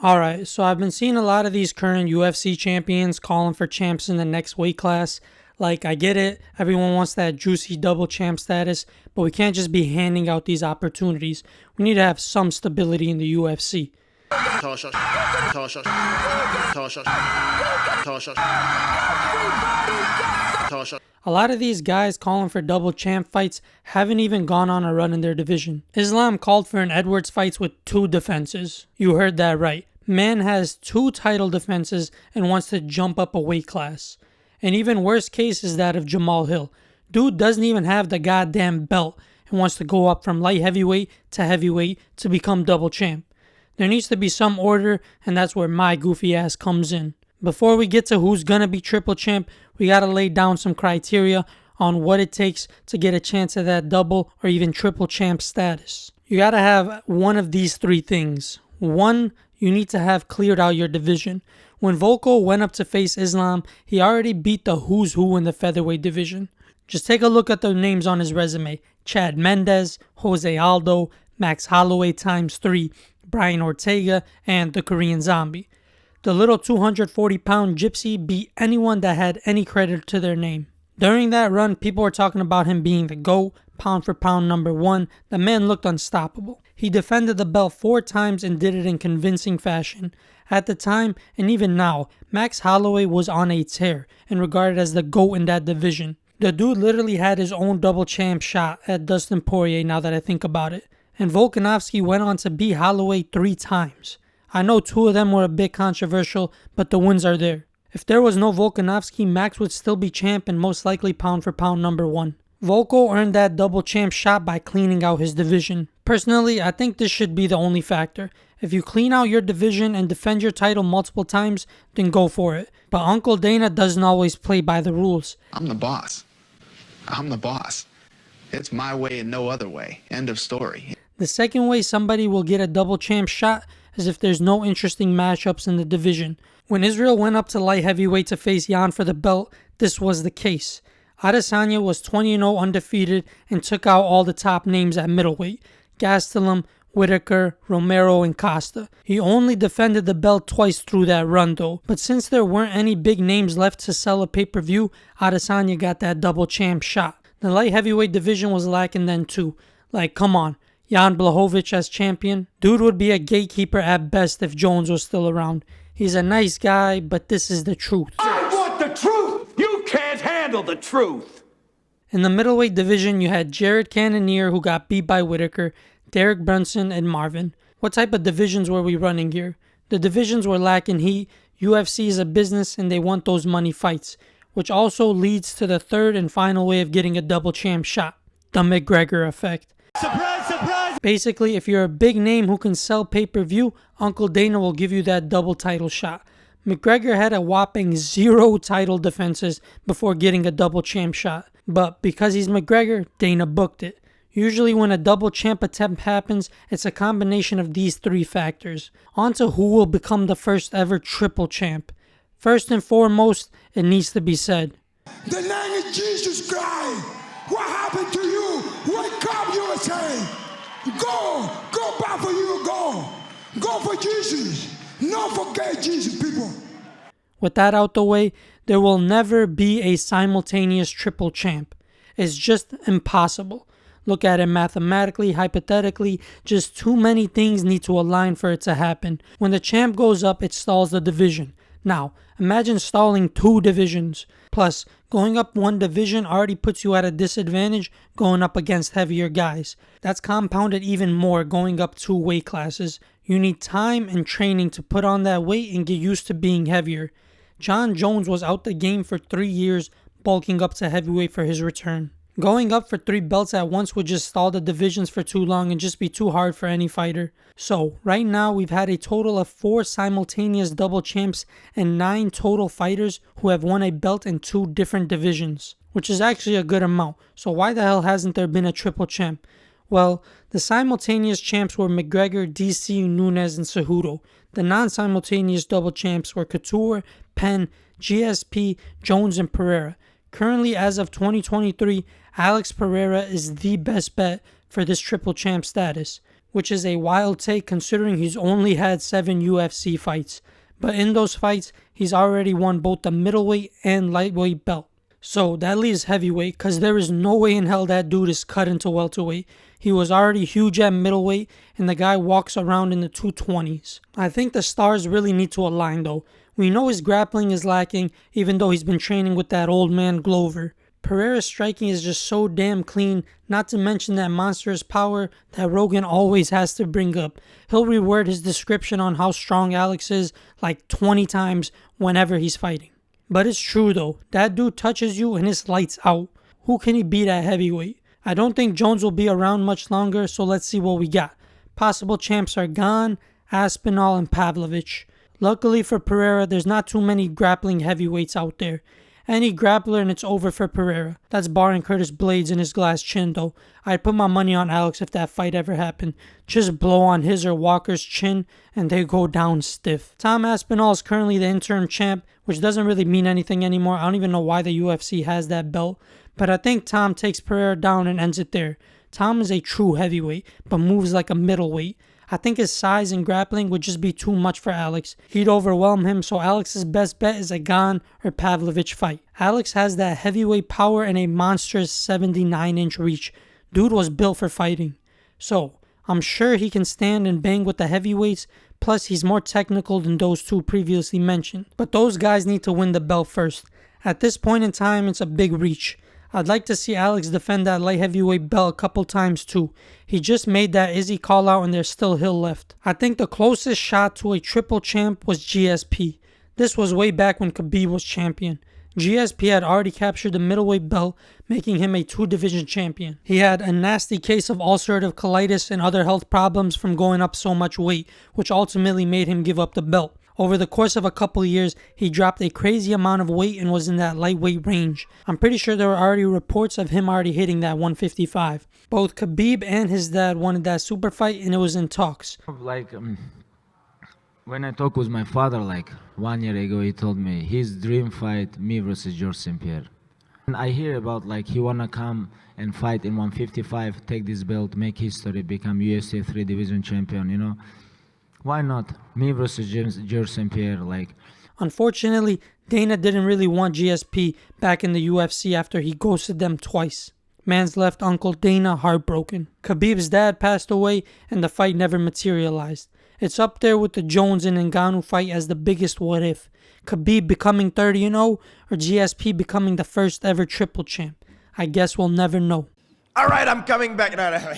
Alright, so I've been seeing a lot of these current UFC champions calling for champs in the next weight class. Like, I get it, everyone wants that juicy double champ status, but we can't just be handing out these opportunities. We need to have some stability in the UFC. A lot of these guys calling for double champ fights haven't even gone on a run in their division. Islam called for an Edwards fight with 2 defenses. You heard that right. Man has 2 title defenses and wants to jump up a weight class. An even worse case is that of Jamal Hill. Dude doesn't even have the goddamn belt and wants to go up from light heavyweight to become double champ. There needs to be some order, and that's where my goofy ass comes in. Before we get to who's gonna be triple champ, we gotta lay down some criteria on what it takes to get a chance at that double or even triple champ status. You gotta have one of these 3 things. 1, you need to have cleared out your division. When Volko went up to face Islam, he already beat the who's who in the featherweight division. Just take a look at the names on his resume. Chad Mendes, Jose Aldo, Max Holloway ×3, Brian Ortega, and the Korean Zombie. The little 240-pound gypsy beat anyone that had any credit to their name. During that run, people were talking about him being the GOAT, pound for pound number 1. The man looked unstoppable. He defended the belt 4 times and did it in convincing fashion. At the time, and even now, Max Holloway was on a tear and regarded as the GOAT in that division. The dude literally had his own double champ shot at Dustin Poirier now that I think about it. And Volkanovski went on to beat Holloway 3 times. I know 2 of them were a bit controversial, but the wins are there. If there was no Volkanovski, Max would still be champ and most likely pound for pound number 1. Volko earned that double champ shot by cleaning out his division. Personally, I think this should be the only factor. If you clean out your division and defend your title multiple times, then go for it. But Uncle Dana doesn't always play by the rules. I'm the boss. I'm the boss. It's my way and no other way. End of story. The second way somebody will get a double champ shot is if there's no interesting matchups in the division. When Israel went up to light heavyweight to face Jan for the belt, this was the case. Adesanya was 20-0 undefeated and took out all the top names at middleweight: Gastelum, Whitaker, Romero, and Costa. He only defended the belt twice through that run though, but since there weren't any big names left to sell a pay-per-view, Adesanya got that double champ shot. The light heavyweight division was lacking then too. Like, come on, Jan Blachowicz as champion? Dude would be a gatekeeper at best if Jones was still around. He's a nice guy, but this is the truth. I want the truth! You can't handle the truth! In the middleweight division, you had Jared Cannonier, who got beat by Whitaker, Derek Brunson, and Marvin. What type of divisions were we running here? The divisions were lacking heat. UFC is a business and they want those money fights, which also leads to the third and final way of getting a double champ shot: the McGregor effect. Surprise, surprise! Basically, if you're a big name who can sell pay-per-view, Uncle Dana will give you that double title shot. McGregor had a whopping 0 title defenses before getting a double champ shot. But because he's McGregor, Dana booked it. Usually when a double champ attempt happens, it's a combination of these 3 factors. On to who will become the first ever triple champ. First and foremost, it needs to be said: the name of Jesus Christ. What happened to you? Wake up, USA. Go back for you, go for Jesus. Don't forget Jesus, people. With that out the way, there will never be a simultaneous triple champ. It's just impossible. Look at it mathematically, hypothetically, just too many things need to align for it to happen. When the champ goes up, it stalls the division. Now, imagine stalling 2 divisions. Plus, going up 1 division already puts you at a disadvantage going up against heavier guys. That's compounded even more going up 2 weight classes. You need time and training to put on that weight and get used to being heavier. John Jones was out the game for 3 years, bulking up to heavyweight for his return. Going up for 3 belts at once would just stall the divisions for too long and just be too hard for any fighter. So, right now we've had a total of 4 simultaneous double champs and 9 total fighters who have won a belt in 2 different divisions, which is actually a good amount. So why the hell hasn't there been a triple champ? Well, the simultaneous champs were McGregor, DC, Nunes, and Cejudo. The non-simultaneous double champs were Couture, Penn, GSP, Jones, and Pereira. Currently, as of 2023, Alex Pereira is the best bet for this triple champ status. which is a wild take considering he's only had 7 UFC fights. But in those fights, he's already won both the middleweight and lightweight belt. So that leaves heavyweight, because there is no way in hell that dude is cut into welterweight. He was already huge at middleweight, and the guy walks around in the 220s. I think the stars really need to align though. We know his grappling is lacking, even though he's been training with that old man Glover. Pereira's striking is just so damn clean, not to mention that monstrous power that Rogan always has to bring up. He'll reword his description on how strong Alex is like 20 times whenever he's fighting. But it's true though, that dude touches you and it's lights out. Who can he beat at heavyweight? I don't think Jones will be around much longer, so let's see what we got. Possible champs are Gane, Aspinall, and Pavlovich. Luckily for Pereira, there's not too many grappling heavyweights out there. Any grappler and it's over for Pereira. That's barring Curtis Blades and his glass chin though. I'd put my money on Alex if that fight ever happened. Just blow on his or Walker's chin and they go down stiff. Tom Aspinall is currently the interim champ, which doesn't really mean anything anymore. I don't even know why the UFC has that belt. But I think Tom takes Pereira down and ends it there. Tom is a true heavyweight, but moves like a middleweight. I think his size and grappling would just be too much for Alex. He'd overwhelm him, so Alex's best bet is a Gane or Pavlovich fight. Alex has that heavyweight power and a monstrous 79-inch reach. Dude was built for fighting. So, I'm sure he can stand and bang with the heavyweights, plus he's more technical than those two previously mentioned. But those guys need to win the belt first. At this point in time, it's a big reach. I'd like to see Alex defend that light heavyweight belt a couple times too. He just made that Izzy call out and there's still Hill left. I think the closest shot to a triple champ was GSP. This was way back when Khabib was champion. GSP had already captured the middleweight belt, making him a 2-division champion. He had a nasty case of ulcerative colitis and other health problems from going up so much weight, which ultimately made him give up the belt. Over the course of a couple years, he dropped a crazy amount of weight and was in that lightweight range. I'm pretty sure there were already reports of him already hitting that 155. Both Khabib and his dad wanted that super fight and it was in talks. When I talked with my father 1 year ago, he told me his dream fight, me versus George St. Pierre. And I hear about he wanna come and fight in 155, take this belt, make history, become UFC 3-division champion, Why not? Me versus George St. Pierre, Unfortunately, Dana didn't really want GSP back in the UFC after he ghosted them twice. Man's left Uncle Dana heartbroken. Khabib's dad passed away and the fight never materialized. It's up there with the Jones and Ngannou fight as the biggest what if. Khabib becoming 30-0 or GSP becoming the first ever triple champ. I guess we'll never know. All right, I'm coming back. No.